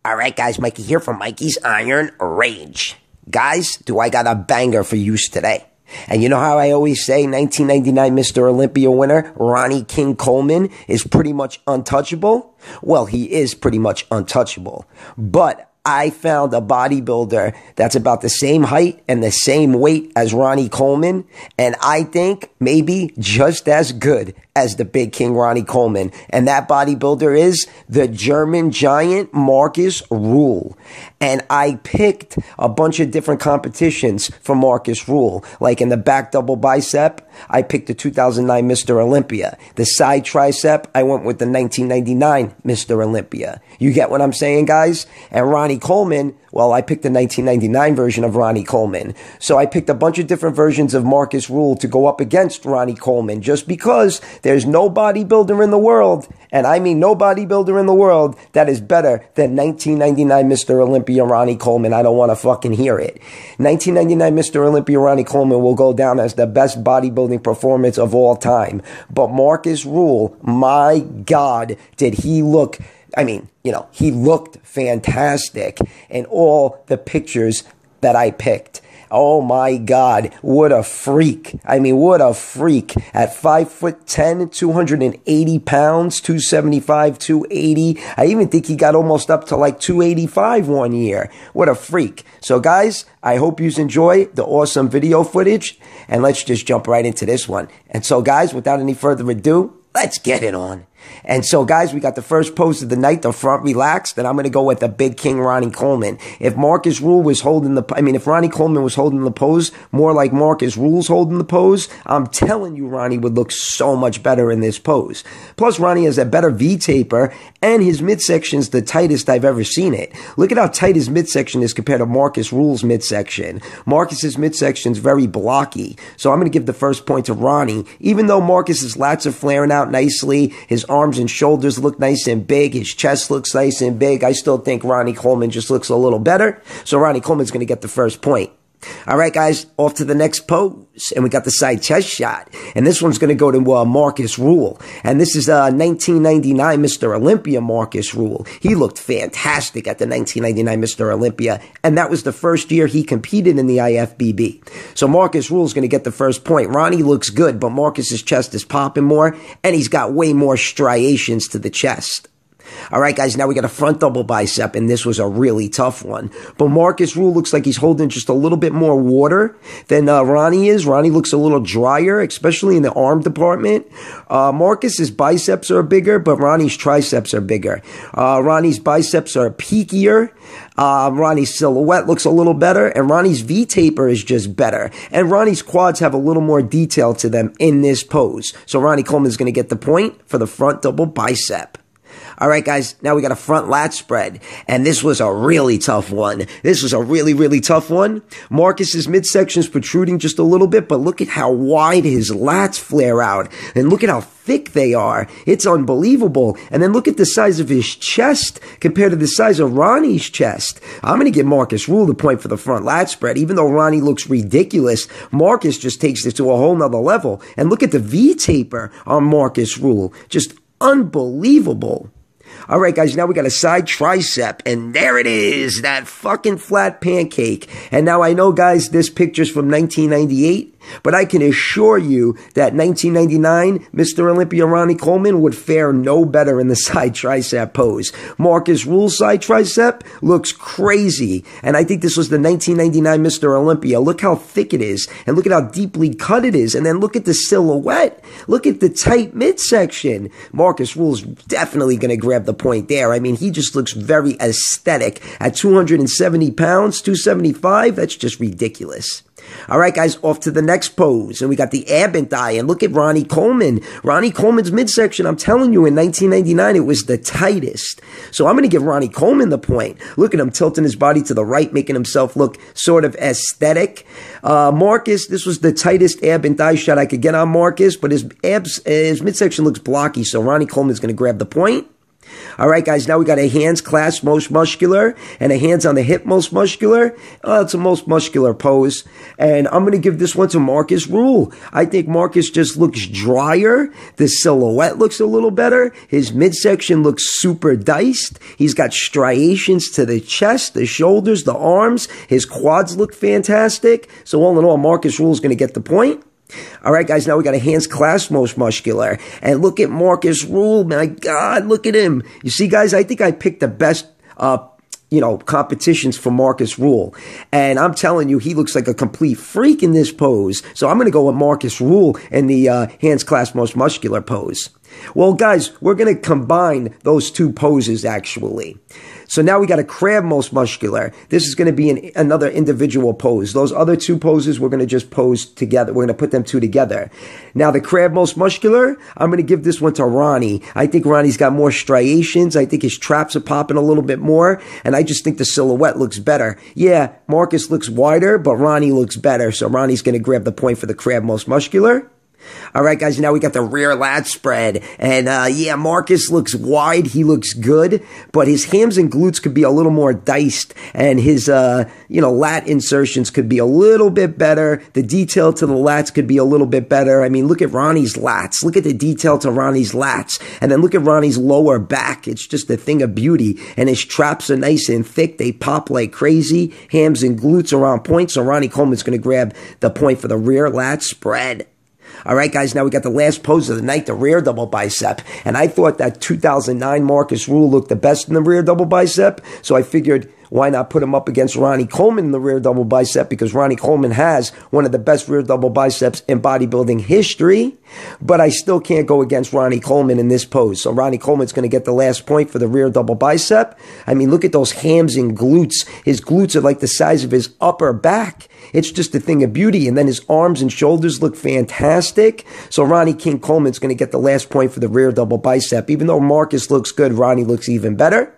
All right, guys, Mikey here from Mikey's Iron Rage. Guys, do I got a banger for you today? And you know how I always say 1999 Mr. Olympia winner Ronnie King Coleman is pretty much untouchable? Well, he is pretty much untouchable. But I found a bodybuilder that's about the same height and the same weight as Ronnie Coleman, and I think maybe just as good as the Big King Ronnie Coleman. And that bodybuilder is the German Giant Markus Ruhl. And I picked a bunch of different competitions for Markus Ruhl. Like in the back double bicep, I picked the 2009 Mr. Olympia. The side tricep, I went with the 1999 Mr. Olympia. You get what I'm saying, guys? And Ronnie Coleman, well, I picked the 1999 version of Ronnie Coleman. So I picked a bunch of different versions of Markus Ruhl to go up against Ronnie Coleman, just because there's no bodybuilder in the world, and I mean no bodybuilder in the world, that is better than 1999 Mr. Olympia Ronnie Coleman. I don't want to fucking hear it. 1999 Mr. Olympia Ronnie Coleman will go down as the best bodybuilding performance of all time. But Markus Ruhl, my God, did he look... I mean, you know, he looked fantastic in all the pictures that I picked. Oh my God, what a freak. I mean, what a freak. At 5'10", 280 pounds, 275, 280. I even think he got almost up to like 285 one year. What a freak. So guys, I hope you enjoy the awesome video footage, and let's just jump right into this one. And so guys, without any further ado, let's get it on. And so, guys, we got the first pose of the night, the front relaxed, and I'm going to go with the Big King Ronnie Coleman. If Markus Ruhl was holding if Ronnie Coleman was holding the pose more like Markus Ruhl's holding the pose, I'm telling you Ronnie would look so much better in this pose. Plus, Ronnie has a better V-taper, and his midsection's the tightest I've ever seen it. Look at how tight his midsection is compared to Markus Ruhl's midsection. Marcus's midsection's very blocky, so I'm going to give the first point to Ronnie. Even though Marcus's lats are flaring out nicely, his arms and shoulders look nice and big, his chest looks nice and big, I still think Ronnie Coleman just looks a little better. So Ronnie Coleman's going to get the first point. All right, guys, off to the next pose. And we got the side chest shot. And this one's going to go to Markus Ruhl. And this is 1999 Mr. Olympia Markus Ruhl. He looked fantastic at the 1999 Mr. Olympia. And that was the first year he competed in the IFBB. So Markus Ruhl's going to get the first point. Ronnie looks good, but Marcus's chest is popping more. And he's got way more striations to the chest. All right, guys, now we got a front double bicep, and this was a really tough one. But Markus Ruhl looks like he's holding just a little bit more water than Ronnie is. Ronnie looks a little drier, especially in the arm department. Marcus's biceps are bigger, but Ronnie's triceps are bigger. Ronnie's biceps are peakier. Ronnie's silhouette looks a little better, and Ronnie's V-taper is just better. And Ronnie's quads have a little more detail to them in this pose. So Ronnie Coleman's going to get the point for the front double bicep. All right, guys, now we got a front lat spread, and this was a really tough one. This was a really, really tough one. Marcus's midsection's protruding just a little bit, but look at how wide his lats flare out, and look at how thick they are. It's unbelievable. And then look at the size of his chest compared to the size of Ronnie's chest. I'm going to give Markus Ruhl the point for the front lat spread. Even though Ronnie looks ridiculous, Markus just takes it to a whole nother level. And look at the V-taper on Markus Ruhl. Just unbelievable. All right, guys, now we got a side tricep, and there it is, that fucking flat pancake. And now I know, guys, this picture's from 1998, but I can assure you that 1999 Mr. Olympia Ronnie Coleman would fare no better in the side tricep pose. Markus Ruhl's side tricep looks crazy, and I think this was the 1999 Mr. Olympia. Look how thick it is, and look at how deeply cut it is, and then look at the silhouette. Look at the tight midsection. Markus Ruhl's definitely going to grab the point there. I mean, he just looks very aesthetic. At 270 pounds, 275, that's just ridiculous. All right, guys, off to the next pose. And we got the ab and thigh. And look at Ronnie Coleman. Ronnie Coleman's midsection, I'm telling you, in 1999, it was the tightest. So I'm going to give Ronnie Coleman the point. Look at him tilting his body to the right, making himself look sort of aesthetic. Markus, this was the tightest ab and thigh shot I could get on Markus, but his midsection looks blocky, so Ronnie Coleman's going to grab the point. All right, guys, now we got a hands clasp most muscular and a hands on the hip most muscular. It's a most muscular pose. And I'm going to give this one to Markus Ruhl. I think Markus just looks drier. The silhouette looks a little better. His midsection looks super diced. He's got striations to the chest, the shoulders, the arms. His quads look fantastic. So all in all, Markus Ruhl is going to get the point. All right, guys, now we got a hands clasp most muscular. And look at Markus Ruhl. My God, look at him. You see, guys, I think I picked the best, competitions for Markus Ruhl. And I'm telling you, he looks like a complete freak in this pose. So I'm going to go with Markus Ruhl in the hands clasp most muscular pose. Well, guys, we're going to combine those two poses, actually. So now we got a crab most muscular. This is going to be another individual pose. Those other two poses, we're going to just pose together. We're going to put them two together. Now, the crab most muscular, I'm going to give this one to Ronnie. I think Ronnie's got more striations. I think his traps are popping a little bit more. And I just think the silhouette looks better. Yeah, Markus looks wider, but Ronnie looks better. So Ronnie's going to grab the point for the crab most muscular. All right, guys, now we got the rear lat spread. And, yeah, Markus looks wide. He looks good. But his hams and glutes could be a little more diced. And his, lat insertions could be a little bit better. The detail to the lats could be a little bit better. I mean, look at Ronnie's lats. Look at the detail to Ronnie's lats. And then look at Ronnie's lower back. It's just a thing of beauty. And his traps are nice and thick. They pop like crazy. Hams and glutes are on point. So Ronnie Coleman's going to grab the point for the rear lat spread. All right, guys, now we got the last pose of the night, the rear double bicep. And I thought that 2009 Markus Ruhl looked the best in the rear double bicep. So I figured, why not put him up against Ronnie Coleman in the rear double bicep? Because Ronnie Coleman has one of the best rear double biceps in bodybuilding history. But I still can't go against Ronnie Coleman in this pose. So Ronnie Coleman's going to get the last point for the rear double bicep. I mean, look at those hams and glutes. His glutes are like the size of his upper back. It's just a thing of beauty. And then his arms and shoulders look fantastic. So Ronnie King Coleman's going to get the last point for the rear double bicep. Even though Markus looks good, Ronnie looks even better.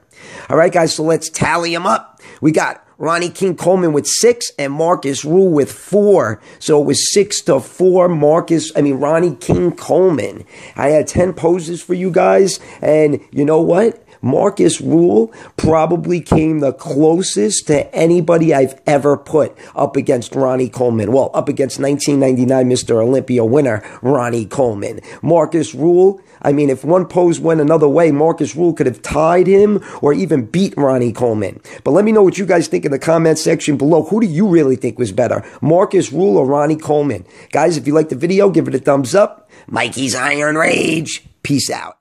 All right, guys, so let's tally them up. We got Ronnie King Coleman with 6 and Markus Ruhl with 4. So it was 6-4 Ronnie King Coleman. I had 10 poses for you guys. And you know what? Markus Ruhl probably came the closest to anybody I've ever put up against Ronnie Coleman. Well, up against 1999 Mr. Olympia winner Ronnie Coleman. Markus Ruhl, if one pose went another way, Markus Ruhl could have tied him or even beat Ronnie Coleman. But let me know what you guys think in the comment section below. Who do you really think was better, Markus Ruhl or Ronnie Coleman? Guys, if you liked the video, give it a thumbs up. Mikey's Iron Rage. Peace out.